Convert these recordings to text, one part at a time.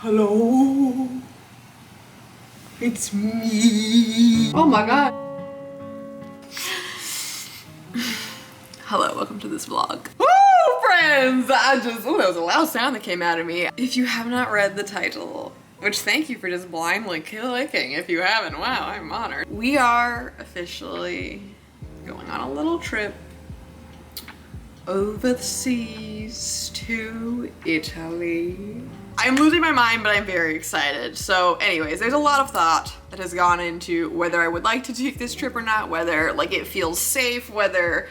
Hello, it's me. Oh my god. Hello, welcome to this vlog. Woo, friends! That was a loud sound that came out of me. If you have not read the title, which thank you for just blindly clicking if you haven't, wow, I'm honored. We are officially going on a little trip over the seas to Italy. I'm losing my mind, but I'm very excited. So anyways, there's a lot of thought that has gone into whether I would like to take this trip or not, whether like it feels safe, whether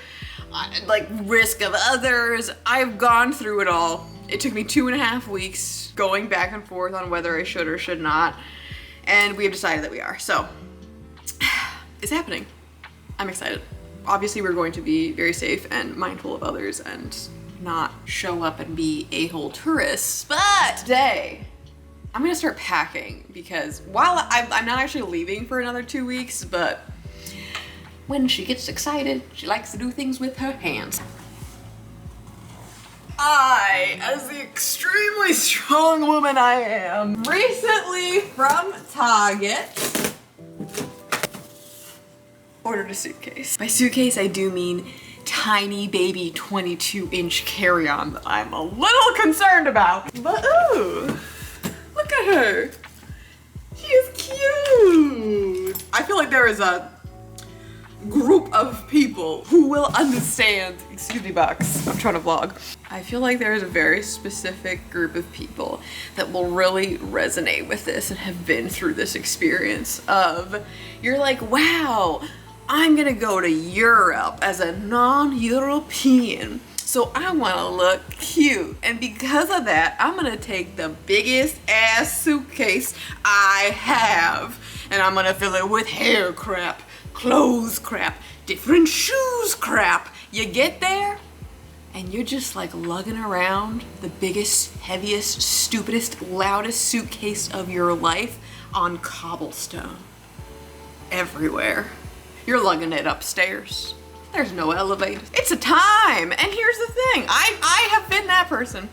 like risk of others. I've gone through it all. It took me 2.5 weeks going back and forth on whether I should or should not. And we have decided that we are. So it's happening. I'm excited. Obviously we're going to be very safe and mindful of others and not show up and be a-hole tourists. But today, I'm gonna start packing because while I'm not actually leaving for another 2 weeks, but when she gets excited, she likes to do things with her hands. I, as the extremely strong woman I am, recently from Target, ordered a suitcase. By suitcase, I do mean tiny baby 22-inch carry-on that I'm a little concerned about. But ooh, look at her. She is cute. I feel like there is a group of people who will understand. Excuse me, Box. I'm trying to vlog. I feel like there is a very specific group of people that will really resonate with this and have been through this experience of, you're like, wow, I'm gonna go to Europe as a non-European, so I wanna look cute. And because of that, I'm gonna take the biggest ass suitcase I have, and I'm gonna fill it with hair crap, clothes crap, different shoes crap. You get there, and you're just like lugging around the biggest, heaviest, stupidest, loudest suitcase of your life on cobblestone. Everywhere. You're lugging it upstairs. There's no elevator. It's a time. And here's the thing. I have been that person.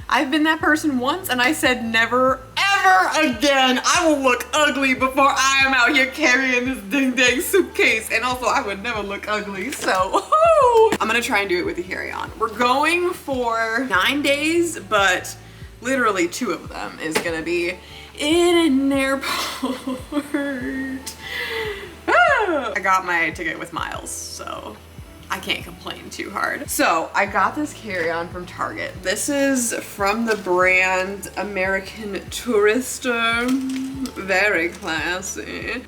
I've been that person once and I said never ever again. I will look ugly before I am out here carrying this ding-dang suitcase. And also I would never look ugly, so woo! I'm gonna try and do it with the carry-on. We're going for 9 days, but literally 2 of them is gonna be in an airport. I got my ticket with miles, so I can't complain too hard. So I got this carry-on from Target. This is from the brand American Tourister. Very classy.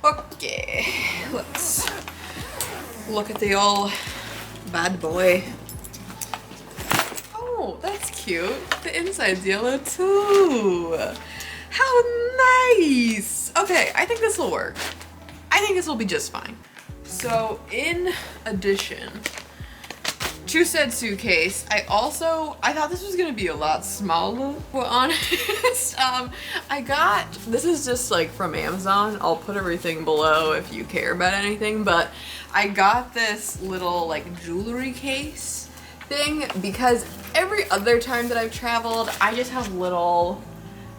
Okay, let's look at the old bad boy. Oh, that's cute. The inside's yellow too. How nice. Okay, I think this will work. I think this will be just fine. So in addition to said suitcase, I thought this was gonna be a lot smaller, to be honest. This is just like from Amazon. I'll put everything below if you care about anything, but I got this little like jewelry case thing because every other time that I've traveled, I just have little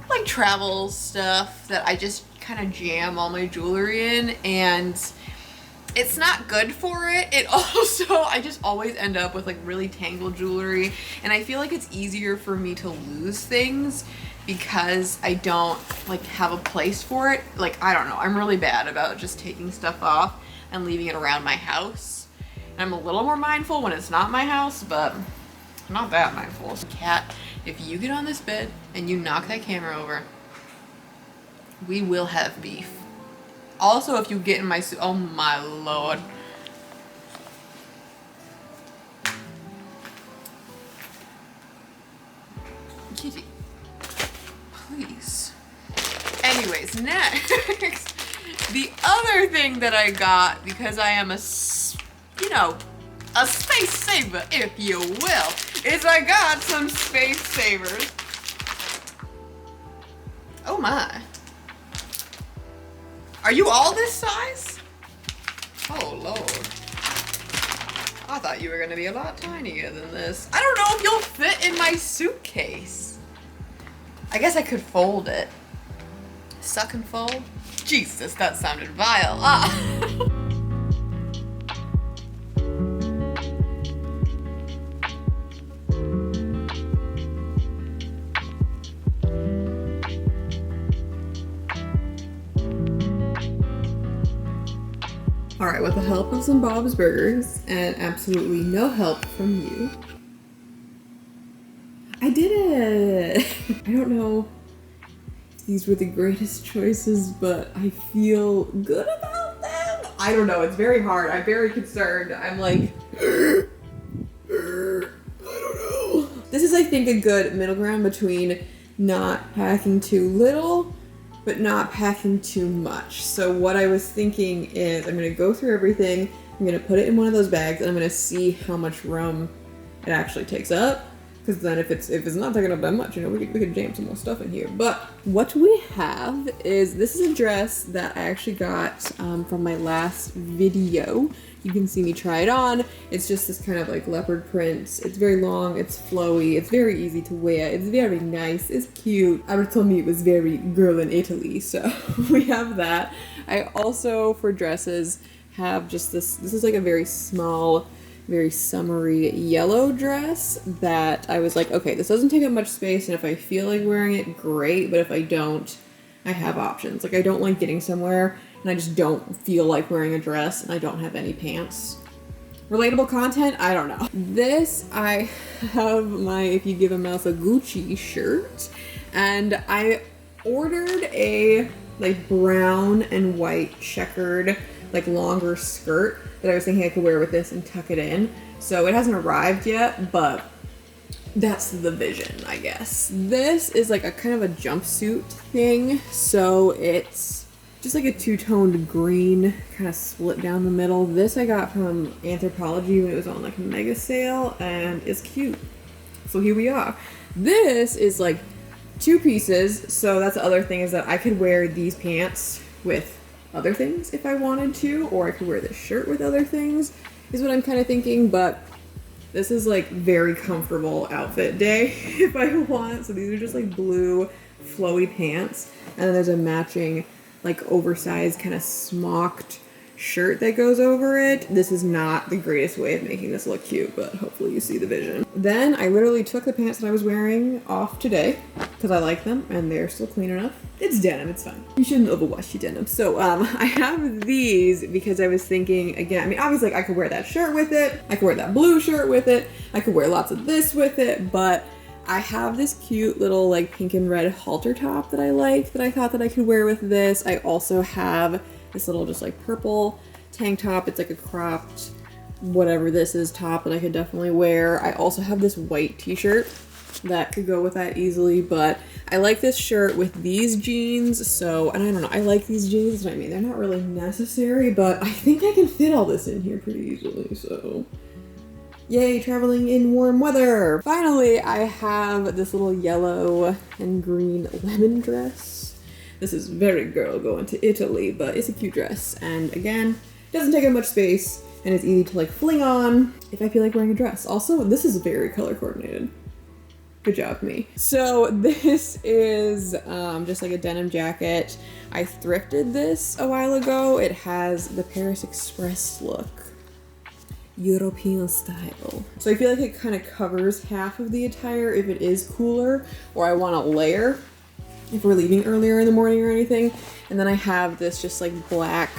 like travel stuff that I just kind of jam all my jewelry in, and it's not good for it. It also, I just always end up with like really tangled jewelry, and I feel like it's easier for me to lose things because I don't like have a place for it. Like, I don't know, I'm really bad about just taking stuff off and leaving it around my house. And I'm a little more mindful when it's not my house, but I'm not that mindful. So Cat, if you get on this bed and you knock that camera over, we will have beef. Also, if you get in my suit, oh my lord. Kitty, please. Anyways, next, the other thing that I got, because I am a space saver, if you will, is I got some space savers. Oh my. Are you all this size? Oh lord. I thought you were gonna be a lot tinier than this. I don't know if you'll fit in my suitcase. I guess I could fold it. Suck and fold? Jesus, that sounded vile. Ah. All right, with the help of some Bob's Burgers and absolutely no help from you, I did it! I don't know if these were the greatest choices, but I feel good about them. I don't know, it's very hard. I'm very concerned. I'm like, I don't know. This is, I think, a good middle ground between not packing too little but not packing too much. So what I was thinking is I'm gonna go through everything, I'm gonna put it in one of those bags, and I'm gonna see how much room it actually takes up. Because then if it's not taking up that much, you know, we could jam some more stuff in here. But what we have is, this is a dress that I actually got from my last video. You can see me try it on. It's just this kind of like leopard print. It's very long, it's flowy, it's very easy to wear, it's very nice, it's cute. Albert told me it was very girl in Italy, so we have that. I also, for dresses, have just this is like a very small, very summery yellow dress that I was like, okay, this doesn't take up much space, and if I feel like wearing it, great, but if I don't, I have options. Like, I don't like getting somewhere and I just don't feel like wearing a dress and I don't have any pants. Relatable content? I don't know. This, I have my If You Give a Mouse a Gucci shirt, and I ordered a like brown and white checkered like longer skirt that I was thinking I could wear with this and tuck it in. So it hasn't arrived yet, but that's the vision, I guess. This is like a kind of a jumpsuit thing. So it's just like a two-toned green, kind of split down the middle. This I got from Anthropologie when it was on like a mega sale, and it's cute. So here we are. This is like 2 pieces. So that's the other thing, is that I could wear these pants with other things if I wanted to, or I could wear this shirt with other things, is what I'm kind of thinking. But this is like very comfortable outfit day if I want. So these are just like blue flowy pants, and then there's a matching like oversized kind of smocked shirt that goes over it. This is not the greatest way of making this look cute, but hopefully you see the vision. Then I literally took the pants that I was wearing off today because I like them and they're still clean enough. It's denim, it's fine. You shouldn't overwash your denim. So I have these because I was thinking, again, I mean, obviously like, I could wear that shirt with it, I could wear that blue shirt with it, I could wear lots of this with it, but I have this cute little like pink and red halter top that I like, that I thought that I could wear with this. I also have this little just like purple tank top. It's like a cropped whatever this is top that I could definitely wear. I also have this white t-shirt that could go with that easily, but I like this shirt with these jeans. So, and I don't know, I like these jeans. I mean, they're not really necessary, but I think I can fit all this in here pretty easily, so yay, traveling in warm weather. Finally, I have this little yellow and green lemon dress. This is very girl going to Italy, but it's a cute dress. And again, doesn't take up much space and it's easy to like fling on if I feel like wearing a dress. Also, this is very color coordinated. Good job, me. So this is just like a denim jacket. I thrifted this a while ago. It has the Paris Express look. European style. So I feel like it kind of covers half of the attire if it is cooler, or I want to layer if we're leaving earlier in the morning or anything. And then I have this just like black,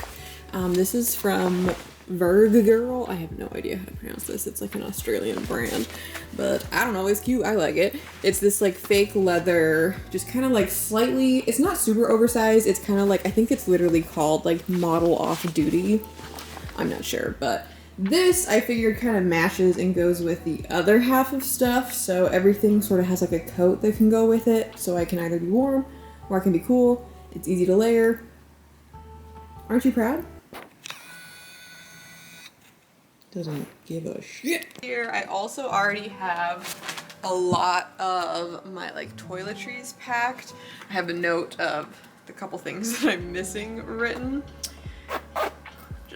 this is from Verg Girl. I have no idea how to pronounce this. It's like an Australian brand, but I don't know, it's cute. I like it. It's this like fake leather, just kind of like slightly, it's not super oversized. It's kind of like, I think it's literally called like model off duty. I'm not sure, but this, I figured, kind of matches and goes with the other half of stuff, so everything sort of has like a coat that can go with it, so I can either be warm or I can be cool. It's easy to layer. Aren't you proud? Doesn't give a shit. Here, I also already have a lot of my like toiletries packed. I have a note of the couple things that I'm missing written,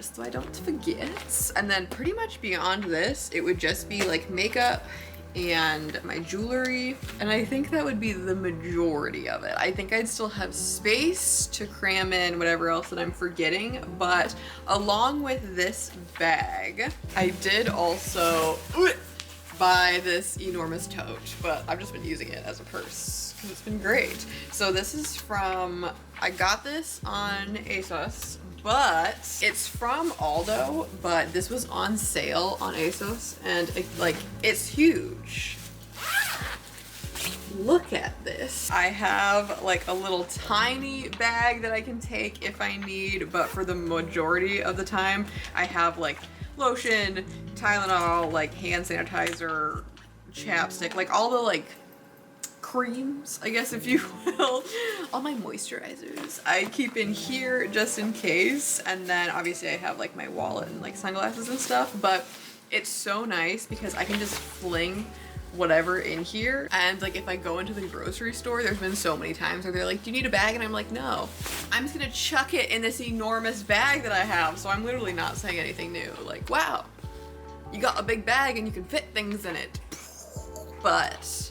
so I don't forget. And then pretty much beyond this, it would just be like makeup and my jewelry, and I think that would be the majority of it. I think I'd still have space to cram in whatever else that I'm forgetting, but along with this bag, I did also buy this enormous tote, but I've just been using it as a purse because it's been great. So this is from, I got this on ASOS, but it's from Aldo, but this was on sale on ASOS, and it's huge. Look at this. I have like a little tiny bag that I can take if I need, but for the majority of the time, I have like lotion, Tylenol, like hand sanitizer, chapstick, like all the like creams, I guess, if you will. All my moisturizers I keep in here just in case, and then obviously I have like my wallet and like sunglasses and stuff, but it's so nice because I can just fling whatever in here. And like if I go into the grocery store, there's been so many times where they're like, do you need a bag? And I'm like, no, I'm just gonna chuck it in this enormous bag that I have. So I'm literally not saying anything new. Like, wow, you got a big bag and you can fit things in it. But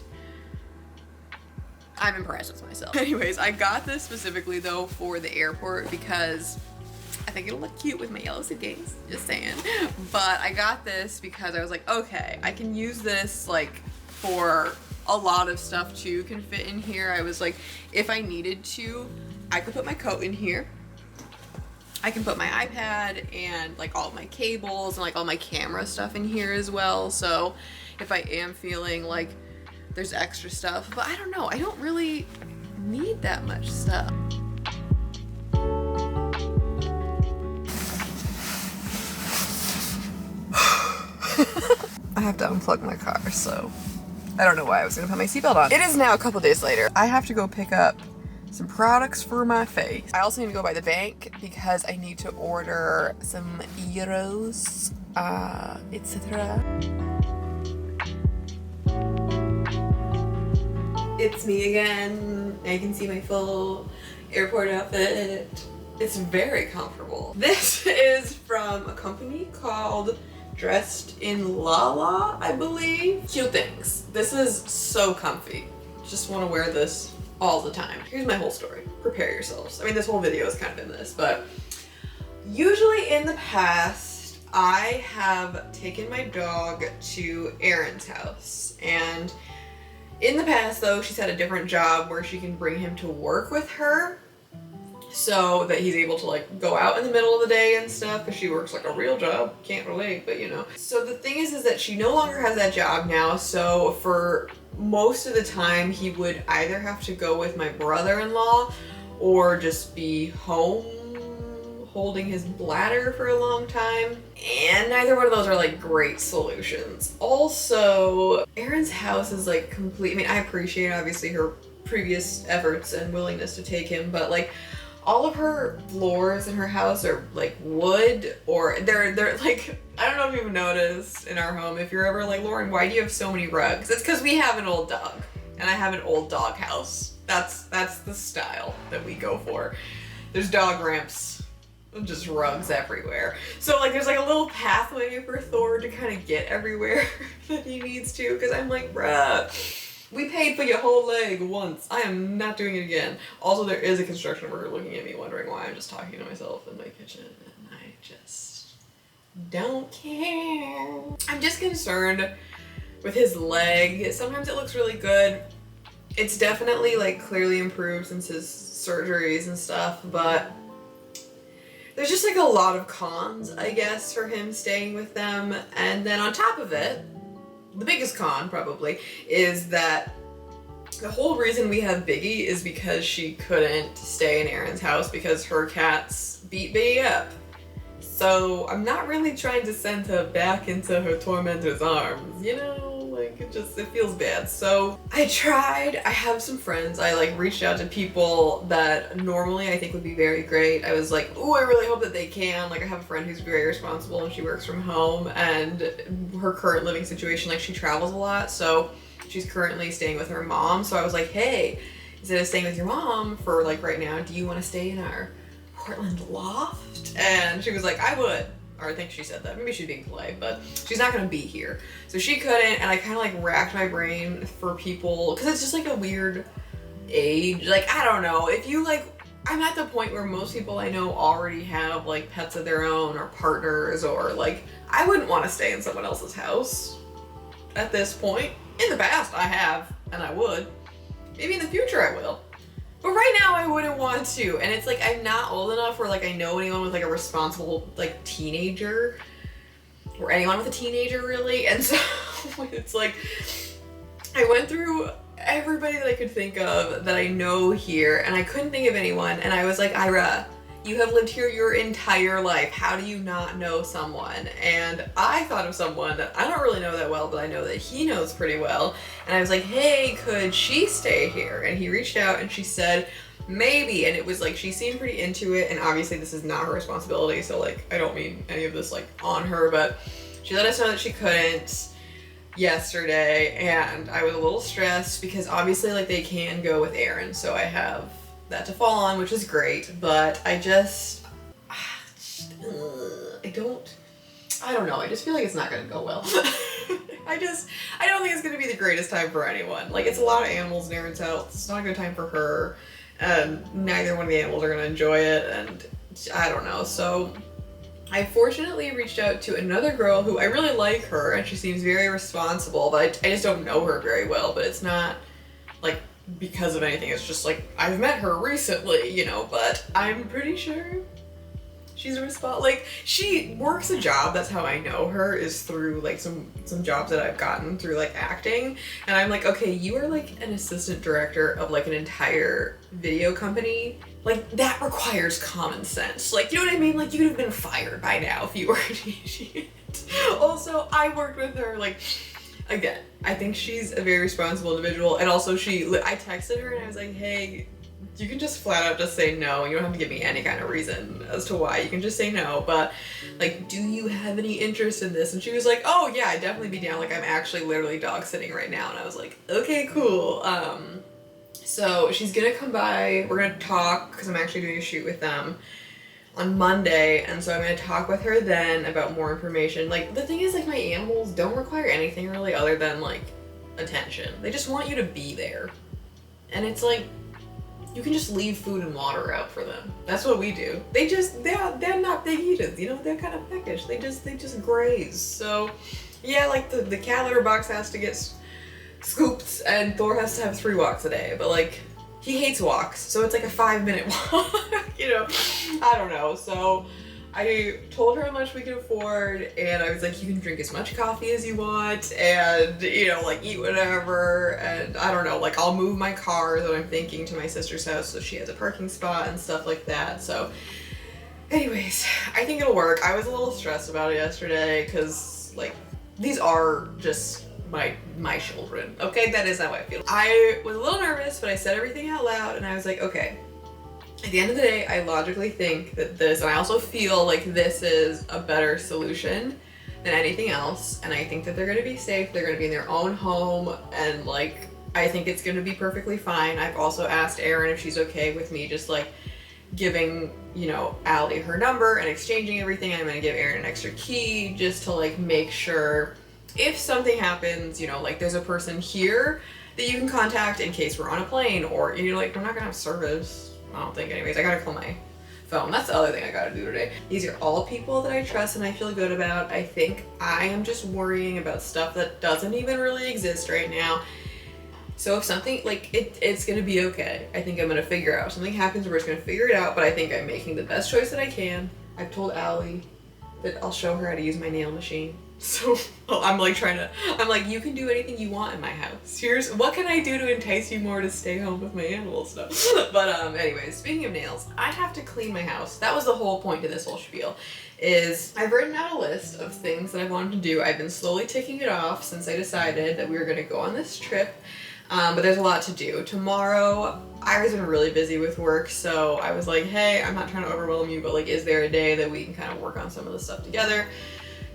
I'm impressed with myself. Anyways, I got this specifically though for the airport because I think it'll look cute with my yellow suitcase, just saying. But I got this because I was like, okay, I can use this like for a lot of stuff too, can fit in here. I was like, if I needed to, I could put my coat in here. I can put my iPad and like all of my cables and like all my camera stuff in here as well. So if I am feeling like there's extra stuff, but I don't know, I don't really need that much stuff. I have to unplug my car, so I don't know why I was gonna put my seatbelt on. It is now a couple days later. I have to go pick up some products for my face. I also need to go by the bank because I need to order some euros, etc. It's me again. I can see my full airport outfit. It's very comfortable. This is from a company called Dressed in Lala, I believe. Cute things. This is so comfy. Just want to wear this all the time. Here's my whole story. Prepare yourselves. I mean, this whole video is kind of in this, but usually in the past, I have taken my dog to Erin's house, and in the past though, she's had a different job where she can bring him to work with her so that he's able to like go out in the middle of the day and stuff, because she works like a real job. Can't relate, but you know. So the thing is that she no longer has that job now, so for most of the time he would either have to go with my brother-in-law or just be home holding his bladder for a long time, and neither one of those are like great solutions. Also, Erin's house is like complete. I mean, I appreciate obviously her previous efforts and willingness to take him, but like all of her floors in her house are like wood, or they're like, I don't know if you've noticed in our home, if you're ever like, Lauren, why do you have so many rugs? It's because we have an old dog, and I have an old dog house. That's the style that we go for. There's dog ramps, just rugs everywhere. So like there's like a little pathway for Thor to kind of get everywhere that he needs to, because I'm like, bruh, we paid for your whole leg once. I am not doing it again. Also, there is a construction worker looking at me wondering why I'm just talking to myself in my kitchen, and I just don't care. I'm just concerned with his leg. Sometimes it looks really good. It's definitely like clearly improved since his surgeries and stuff, but there's just like a lot of cons, I guess, for him staying with them. And then on top of it, the biggest con probably is that the whole reason we have Biggie is because she couldn't stay in Erin's house because her cats beat Biggie up. So I'm not really trying to send her back into her tormentor's arms, you know? Like it feels bad. So I tried. I have some friends. I like reached out to people that normally I think would be very great. I was like, oh, I really hope that they can. Like I have a friend who's very responsible and she works from home, and her current living situation, like she travels a lot. So she's currently staying with her mom. So I was like, hey, instead of staying with your mom for like right now, do you want to stay in our Portland loft? And she was like, I would. Or I think she said that. Maybe she's being polite, but she's not gonna be here. So she couldn't, and I kind of like racked my brain for people, because it's just like a weird age. Like, I don't know. If you like, I'm at the point where most people I know already have like pets of their own or partners, or like, I wouldn't want to stay in someone else's house at this point. In the past, I have, and I would. Maybe in the future I will. But right now I wouldn't want to. And it's like, I'm not old enough where like I know anyone with like a responsible like teenager, or anyone with a teenager really. And so it's like, I went through everybody that I could think of that I know here, and I couldn't think of anyone. And I was like, Ira, you have lived here your entire life. How do you not know someone? And I thought of someone that I don't really know that well, but I know that he knows pretty well. And I was like, hey, could she stay here? And he reached out and she said, maybe. And it was like, she seemed pretty into it. And obviously this is not her responsibility. So like, I don't mean any of this like on her, but she let us know that she couldn't yesterday. And I was a little stressed because obviously like they can go with Aaron. So I have that to fall on, which is great, but I don't know. I just feel like it's not gonna go well. I don't think it's gonna be the greatest time for anyone. Like, it's a lot of animals in Aaron's house. It's not a good time for her, and neither one of the animals are gonna enjoy it, and I don't know. So I fortunately reached out to another girl who I really like her, and she seems very responsible, but I just don't know her very well. But it's not like because of anything, it's just like I've met her recently, you know, but I'm pretty sure she's like, she works a job. That's how I know her, is through like some jobs that I've gotten through like acting. And I'm like, okay, you are like an assistant director of like an entire video company. Like, that requires common sense. Like, you know what I mean? Like, you would have been fired by now if you were an idiot. Also, I worked with her, like, again, I think she's a very responsible individual. And also I texted her and I was like, hey, you can just flat out just say no. You don't have to give me any kind of reason as to why. You can just say no, but like, do you have any interest in this? And she was like, oh yeah, I'd definitely be down. Like, I'm actually literally dog sitting right now. And I was like, okay, cool. So she's gonna come by, we're gonna talk, because I'm actually doing a shoot with them on Monday, and so I'm gonna talk with her then about more information. Like, the thing is, like, my animals don't require anything really other than like attention. They just want you to be there. And it's like, you can just leave food and water out for them. That's what we do. They're not big eaters, you know, they're kind of peckish. They just graze. So yeah, like the cat litter box has to get scooped and Thor has to have 3 walks a day, but like, he hates walks, so it's like a 5-minute walk, you know? I don't know. So I told her how much we could afford, and I was like, you can drink as much coffee as you want, and, you know, like, eat whatever, and I don't know, like, I'll move my car that I'm thinking to my sister's house so she has a parking spot and stuff like that. So anyways, I think it'll work. I was a little stressed about it yesterday because, like, these are just my children, okay? That is how I feel. I was a little nervous, but I said everything out loud, and I was like, okay, at the end of the day, I logically think that this, and I also feel like this is a better solution than anything else, and I think that they're gonna be safe, they're gonna be in their own home, and like, I think it's gonna be perfectly fine. I've also asked Erin if she's okay with me just like giving, you know, Allie her number and exchanging everything. I'm gonna give Erin an extra key just to like make sure if something happens, you know, like there's a person here that you can contact in case we're on a plane, or, you know, like, we're not gonna have service, I don't think. Anyways, I gotta call my phone. That's the other thing I gotta do today. These are all people that I trust and I feel good about. I think I am just worrying about stuff that doesn't even really exist right now. So if something, like, it's gonna be okay. I think I'm gonna figure out. If something happens, we're just gonna figure it out, but I think I'm making the best choice that I can. I've told Allie that I'll show her how to use my nail machine. So I'm like, you can do anything you want in my house. Here's, what can I do to entice you more to stay home with my animal stuff? But anyways, speaking of nails, I have to clean my house. That was the whole point of this whole spiel, is I've written out a list of things that I wanted to do. I've been slowly ticking it off since I decided that we were gonna go on this trip. But there's a lot to do. Tomorrow, Ira's been really busy with work, so I was like, hey, I'm not trying to overwhelm you, but like, is there a day that we can kind of work on some of the stuff together?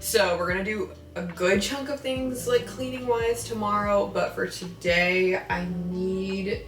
So we're gonna do a good chunk of things like cleaning wise tomorrow, but for today I need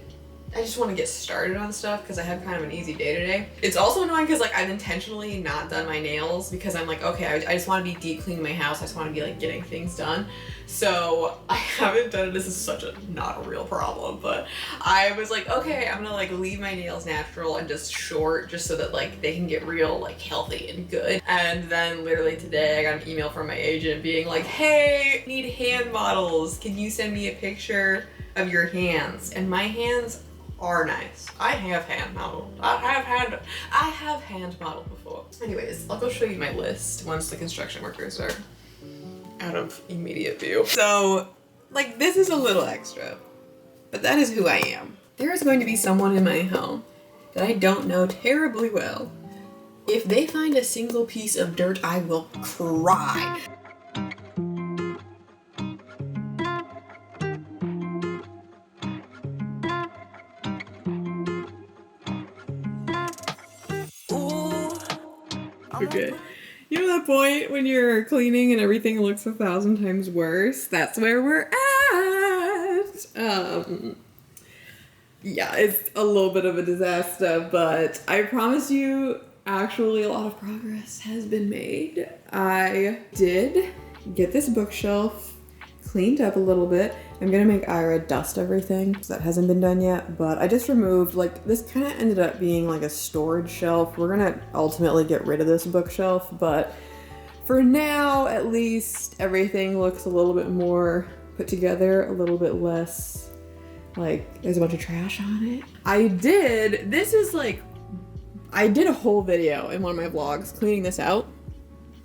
I just want to get started on stuff because I have kind of an easy day today. It's also annoying because like I've intentionally not done my nails because I'm like, okay, I just want to be deep cleaning my house. I just want to be like getting things done. So I haven't done it. This is such a not a real problem, but I was like, okay, I'm gonna like leave my nails natural and just short just so that like they can get real like healthy and good. And then literally today I got an email from my agent being like, hey, need hand models. Can you send me a picture of your hands? And my hands are nice. I have hand modeled. I have hand modeled before. Anyways, I'll go show you my list once the construction workers are out of immediate view. So, like, this is a little extra, but that is who I am. There is going to be someone in my home that I don't know terribly well. If they find a single piece of dirt, I will cry. Okay. You know that point when you're cleaning and everything looks 1,000 times worse? That's where we're at. Yeah, it's a little bit of a disaster, but I promise you, actually a lot of progress has been made. I did get this bookshelf cleaned up a little bit. I'm gonna make Ira dust everything, so that hasn't been done yet, but I just removed, like, this kind of ended up being like a storage shelf. We're gonna ultimately get rid of this bookshelf, but for now, at least, everything looks a little bit more put together, a little bit less, like, there's a bunch of trash on it. I did a whole video in one of my vlogs cleaning this out,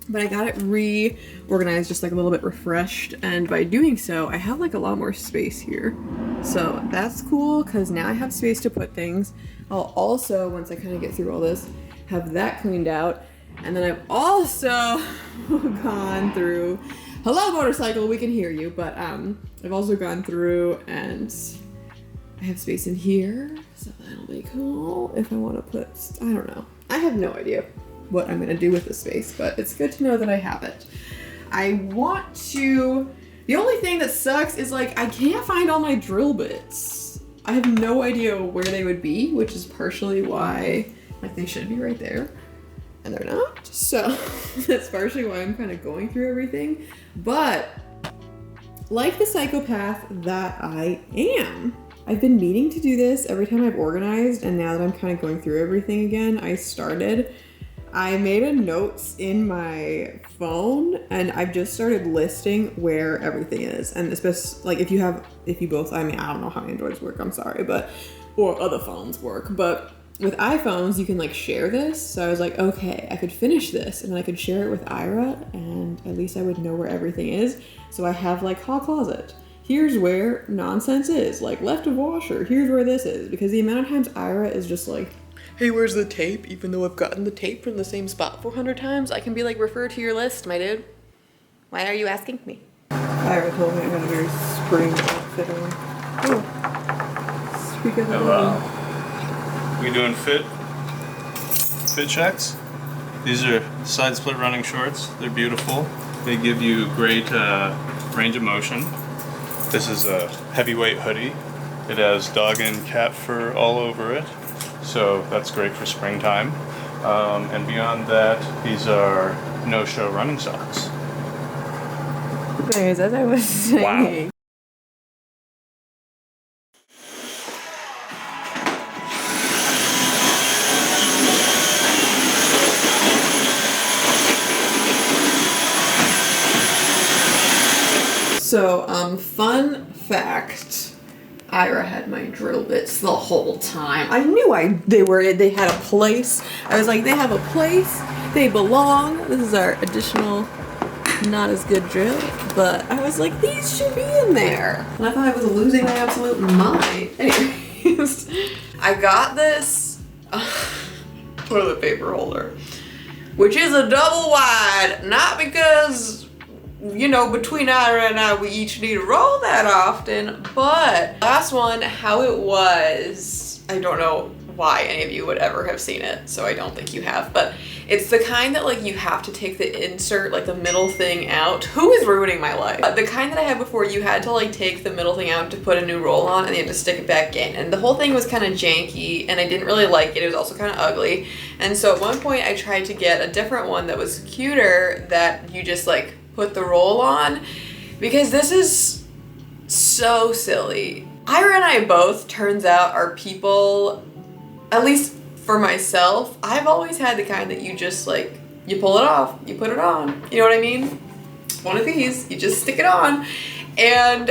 but I got it reorganized, just like a little bit refreshed, and by doing so, I have like a lot more space here. So that's cool, because now I have space to put things. I'll also, once I kind of get through all this, have that cleaned out, and then I've also gone through, hello motorcycle, we can hear you, but I've also gone through and I have space in here, so that'll be cool if I want to put, I don't know. I have no idea what I'm gonna do with the space, but it's good to know that I have it. The only thing that sucks is like, I can't find all my drill bits. I have no idea where they would be, which is partially why, like, they should be right there, and they're not. So that's partially why I'm kind of going through everything. But like the psychopath that I am, I've been meaning to do this every time I've organized, and now that I'm kind of going through everything again, I made a notes in my phone, and I've just started listing where everything is. And especially, like, if you both, I mean, I don't know how Androids work, I'm sorry, or other phones work, but with iPhones, you can like share this. So I was like, okay, I could finish this and then I could share it with Ira, and at least I would know where everything is. So I have like hall closet. Here's where nonsense is, like left of washer. Here's where this is, because the amount of times Ira is just like, hey, where's the tape? Even though I've gotten the tape from the same spot 400 times, I can be like, refer to your list, my dude. Why are you asking me? Ira told me I got a very spring outfit on. Oh. Speak of the Hello. We doing fit checks? These are side split running shorts. They're beautiful. They give you great range of motion. This is a heavyweight hoodie. It has dog and cat fur all over it. So that's great for springtime. And beyond that, these are no-show running socks. Anyways, as I was saying. Wow. So, fun fact, Ira had my drill bits the whole time. I knew they had a place. I was like, they have a place, they belong. This is our additional, not as good drill, but I was like, these should be in there. And I thought I was losing my absolute mind. Anyways, I got this toilet paper holder, which is a double wide, not because, you know, between Ira and I, we each need to roll that often, but last one, how it was, I don't know why any of you would ever have seen it, so I don't think you have, but it's the kind that like you have to take the insert, like the middle thing out. Who is ruining my life? The kind that I had before, you had to like take the middle thing out to put a new roll on, and then you had to stick it back in, and the whole thing was kind of janky, and I didn't really like it. It was also kind of ugly, and so at one point I tried to get a different one that was cuter, that you just like put the roll on, because this is so silly. Ira and I both, turns out, are people, at least for myself, I've always had the kind that you just like, you pull it off, you put it on. You know what I mean? One of these, you just stick it on. And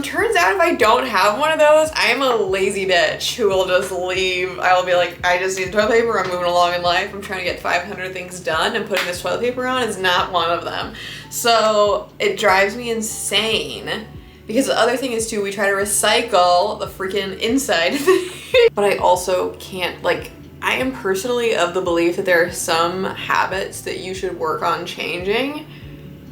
turns out if I don't have one of those, I'm a lazy bitch who will just leave. I'll be like, I just need toilet paper, I'm moving along in life, I'm trying to get 500 things done, and putting this toilet paper on is not one of them. So it drives me insane. Because the other thing is too, we try to recycle the freaking inside thing. But I also can't, like, I am personally of the belief that there are some habits that you should work on changing.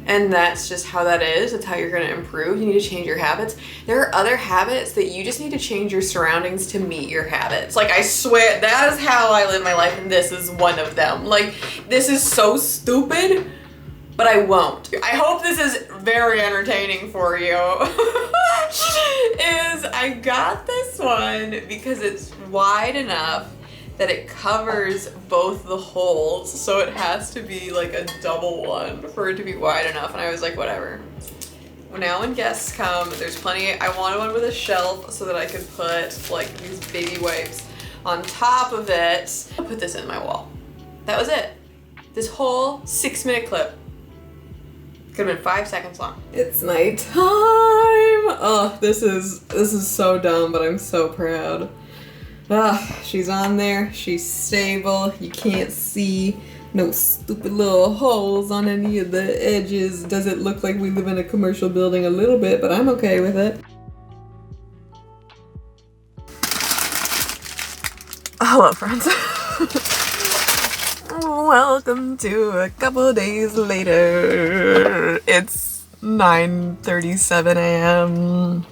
And that's just how that is. That's how you're gonna improve. You need to change your habits. There are other habits that you just need to change your surroundings to meet your habits. Like, I swear, that is how I live my life, and this is one of them. Like, this is so stupid, but I won't. I hope this is very entertaining for you. Is I got this one because it's wide enough that it covers both the holes, so it has to be like a double one for it to be wide enough, and I was like, whatever. Well, now when guests come, there's plenty. I wanted one with a shelf so that I could put like these baby wipes on top of it. I'll put this in my wall. That was it. This whole 6-minute clip could have been 5 seconds long. It's nighttime. Oh, this is so dumb, but I'm so proud. She's on there. She's stable. You can't see no stupid little holes on any of the edges. Does it look like we live in a commercial building a little bit, but I'm okay with it. Hello, friends. Welcome to a couple days later. It's 9:37 a.m.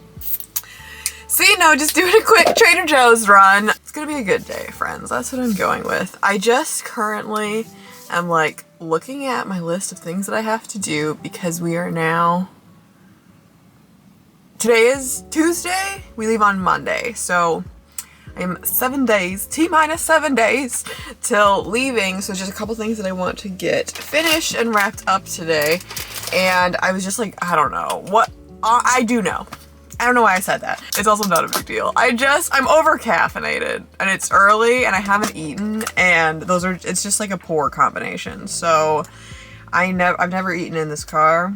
So, you know, just doing a quick Trader Joe's run. It's gonna be a good day, friends. That's what I'm going with. I just currently am like looking at my list of things that I have to do because we are now... Today is Tuesday. We leave on Monday. So I'm 7 days, T-minus 7 days till leaving. So just a couple things that I want to get finished and wrapped up today. And I was just like, I don't know what, I do know. I don't know why I said that. It's also not a big deal. I'm over caffeinated and it's early and I haven't eaten, and it's just like a poor combination. So I've never eaten in this car.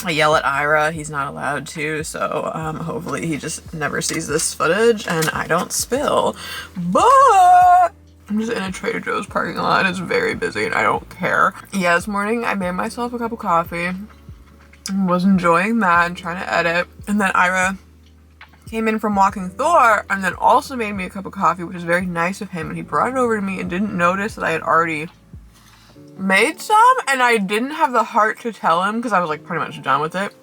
I yell at Ira, he's not allowed to, so hopefully he just never sees this footage and I don't spill. But I'm just in a Trader Joe's parking lot. It's very busy and I don't care. Yeah, this morning I made myself a cup of coffee. Was enjoying that and trying to edit, and then Ira came in from walking Thor and then also made me a cup of coffee, which is very nice of him, and he brought it over to me and didn't notice that I had already made some, and I didn't have the heart to tell him because I was like pretty much done with it,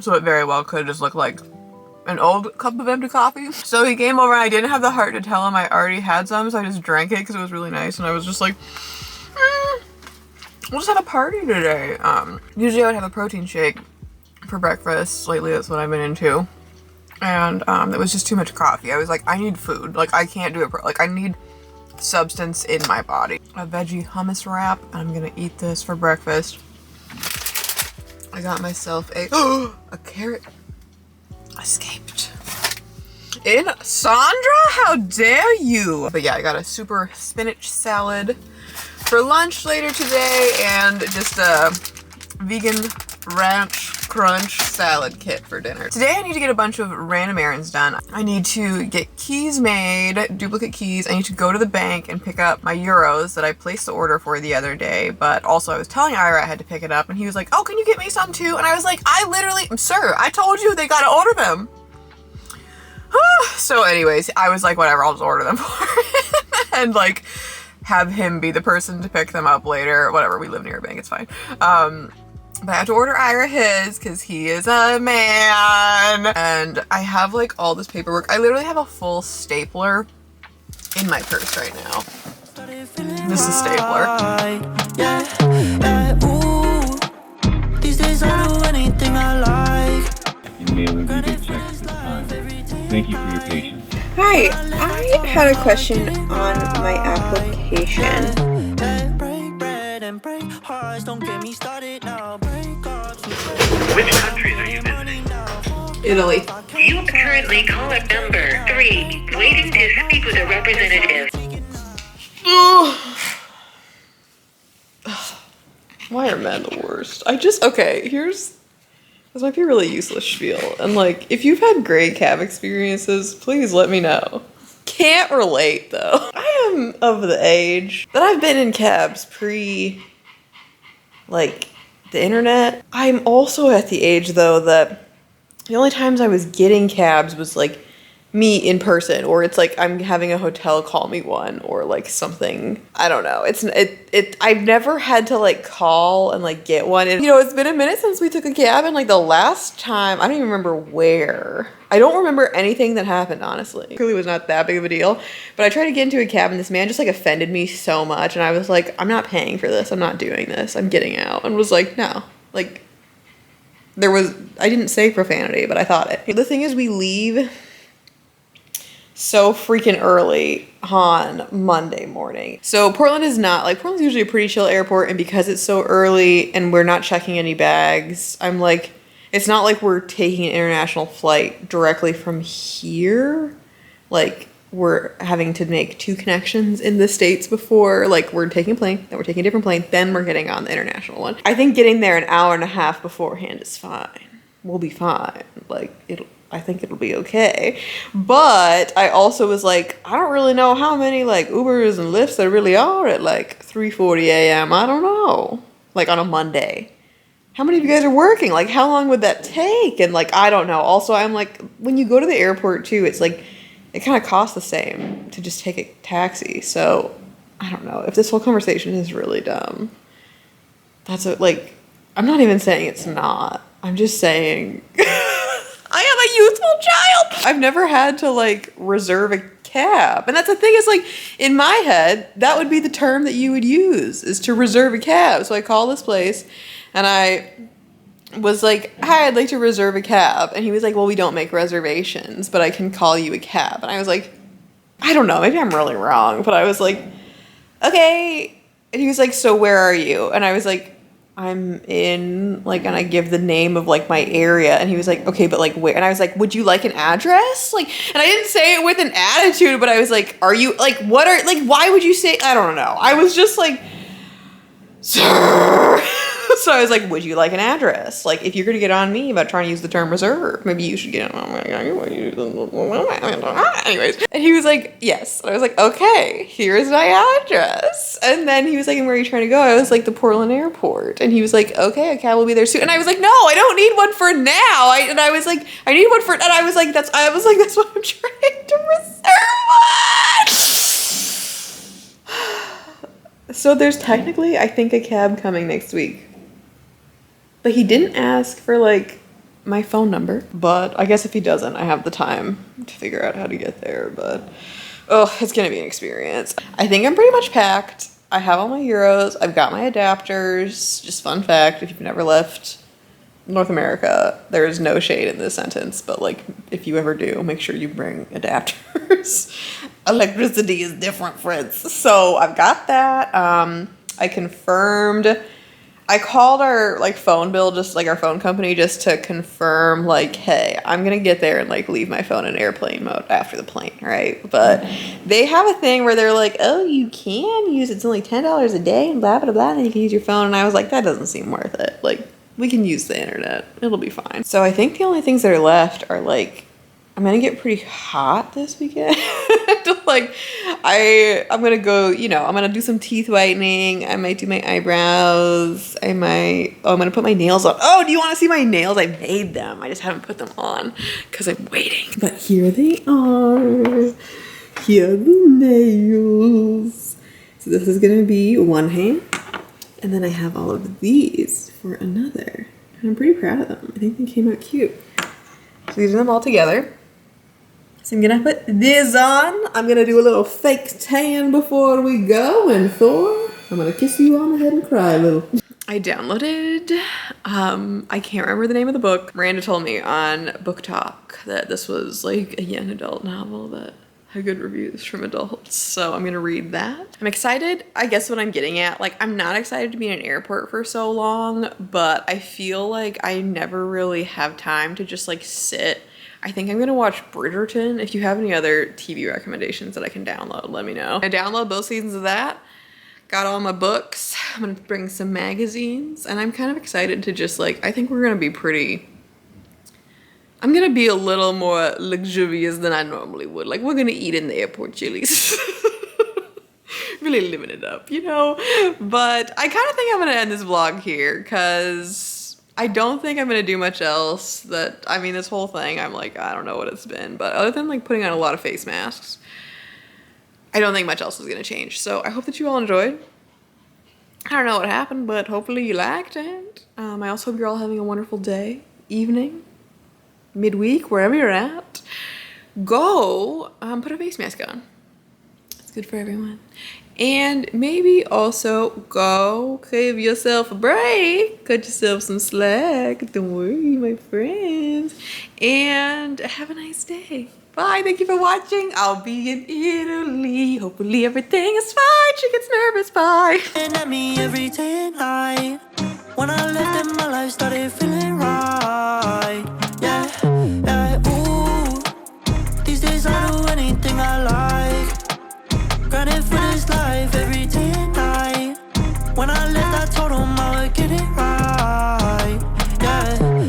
so it very well could just look like an old cup of empty coffee. So he came over and I didn't have the heart to tell him I already had some, so I just drank it because it was really nice, and I was just like, we'll just have a party today. Usually I would have a protein shake for breakfast. Lately that's what I've been into. And it was just too much coffee. I was like, I need food. Like, I can't do it. Like, I need substance in my body. A veggie hummus wrap. I'm gonna eat this for breakfast. I got myself a carrot. Escaped. In Sandra? How dare you? But yeah, I got a super spinach salad for lunch later today, and just a vegan ranch crunch salad kit for dinner. Today I need to get a bunch of random errands done. I need to get keys made, duplicate keys. I need to go to the bank and pick up my euros that I placed the order for the other day, but also I was telling Ira I had to pick it up, and he was like, oh, can you get me some too? And I was like, sir, I told you they gotta order them. So anyways, I was like, whatever, I'll just order them for him and like have him be the person to pick them up later. Whatever, we live near a bank, it's fine. But I have to order Ira his because he is a man. And I have like all this paperwork. I literally have a full stapler in my purse right now. This is a stapler. These days I do anything I like. You mail every day checks this time. Thank you for your patience. Hi, I had a question on my application. Which countries are you visiting? Italy. You are currently caller number 3, waiting to speak with a representative. Why are men the worst? Okay, this might be a really useless spiel. And like, if you've had great cab experiences, please let me know. Can't relate though. I am of the age that I've been in cabs like, the internet. I'm also at the age though that the only times I was getting cabs was like me in person, or it's like I'm having a hotel call me one, or like something. I don't know. I've never had to like call and like get one. And, it's been a minute since we took a cab, and like the last time, I don't even remember where. I don't remember anything that happened, honestly. It really was not that big of a deal. But I tried to get into a cab, and this man just like offended me so much, and I was like, I'm not paying for this. I'm not doing this. I'm getting out. And was like, no. Like, I didn't say profanity, but I thought it. The thing is, we leave so freaking early on Monday morning. So Portland's usually a pretty chill airport, and because it's so early and we're not checking any bags, I'm like, it's not like we're taking an international flight directly from here. Like, we're having to make 2 connections in the States before, like, we're taking a plane, then we're taking a different plane, then we're getting on the international one. I think getting there an hour and a half beforehand is fine. We'll be fine. Like, I think it'll be okay. But I also was like, I don't really know how many like Ubers and Lyfts there really are at like 3:40 a.m. I don't know. Like on a Monday. How many of you guys are working? Like, how long would that take? And like, I don't know. Also, I'm like, when you go to the airport too, it's like, it kind of costs the same to just take a taxi. So I don't know if this whole conversation is really dumb. I'm not even saying it's not. I'm just saying I am a youthful child. I've never had to like reserve a cab. And that's the thing, is like, in my head, that would be the term that you would use, is to reserve a cab. So I call this place and I was like, hi, I'd like to reserve a cab. And he was like, well, we don't make reservations, but I can call you a cab. And I was like, I don't know, maybe I'm really wrong. But I was like, okay. And he was like, so where are you? And I was like, I'm in, like, and I give the name of, like, my area, and he was like, okay, but, like, where? And I was like, would you like an address? Like, and I didn't say it with an attitude, but I was like, are you, like, why would you say, I don't know. I was just like, sir. So I was like, would you like an address? Like, if you're going to get on me about trying to use the term reserve, maybe you should get on. Anyways. And he was like, yes. And I was like, okay, here's my address. And then he was like, and where are you trying to go? I was like, the Portland airport. And he was like, okay, a cab will be there soon. And I was like, no, I don't need one for now. I was like, I need one for, and I was like, that's what I'm trying to reserve one. So there's technically, I think, a cab coming next week. But he didn't ask for, like, my phone number. But I guess if he doesn't, I have the time to figure out how to get there. But, it's going to be an experience. I think I'm pretty much packed. I have all my Euros. I've got my adapters. Just fun fact, if you've never left North America, there is no shade in this sentence. But, like, if you ever do, make sure you bring adapters. Electricity is different, friends. So I've got that. I confirmed. I called our like phone bill, just like our phone company, just to confirm like, hey, I'm gonna get there and like leave my phone in airplane mode after the plane, right? But they have a thing where they're like, oh, you can use it's only $10 a day and blah blah blah, and then you can use your phone. And I was like, that doesn't seem worth it. Like, we can use the internet, it'll be fine. So I think the only things that are left are like, I'm gonna get pretty hot this weekend. Like, I'm gonna go, I'm gonna do some teeth whitening. I might do my eyebrows. I'm gonna put my nails on. Oh, do you want to see my nails? I made them. I just haven't put them on because I'm waiting. But here they are. Here are the nails. So this is gonna be one hand. And then I have all of these for another. And I'm pretty proud of them. I think they came out cute. So these are them all together. So I'm gonna put this on. I'm gonna do a little fake tan before we go. And Thor, I'm gonna kiss you on the head and cry a little. I downloaded, I can't remember the name of the book. Miranda told me on Book Talk that this was like a young adult novel that had good reviews from adults. So I'm gonna read that. I'm excited. I guess what I'm getting at, like, I'm not excited to be in an airport for so long, but I feel like I never really have time to just like sit. I think I'm gonna watch Bridgerton. If you have any other TV recommendations that I can download, let me know. I download both seasons of that. Got all my books. I'm gonna bring some magazines, and I'm kind of excited to just like, I think we're gonna be pretty, I'm gonna be a little more luxurious than I normally would. Like, we're gonna eat in the airport Chili's. Really living it up, you know? But I kind of think I'm gonna end this vlog here because I don't think I'm gonna do much else that, I mean, this whole thing, I'm like, I don't know what it's been, but other than like putting on a lot of face masks, I don't think much else is gonna change. So I hope that you all enjoyed. I don't know what happened, but hopefully you liked it. I also hope you're all having a wonderful day, evening, midweek, wherever you're at. Go put a face mask on. It's good for everyone. And maybe also go give yourself a break. Cut yourself some slack. Don't worry, my friends. And have a nice day. Bye, thank you for watching. I'll be in Italy. Hopefully everything is fine. She gets nervous. Bye. At me every day and night when I let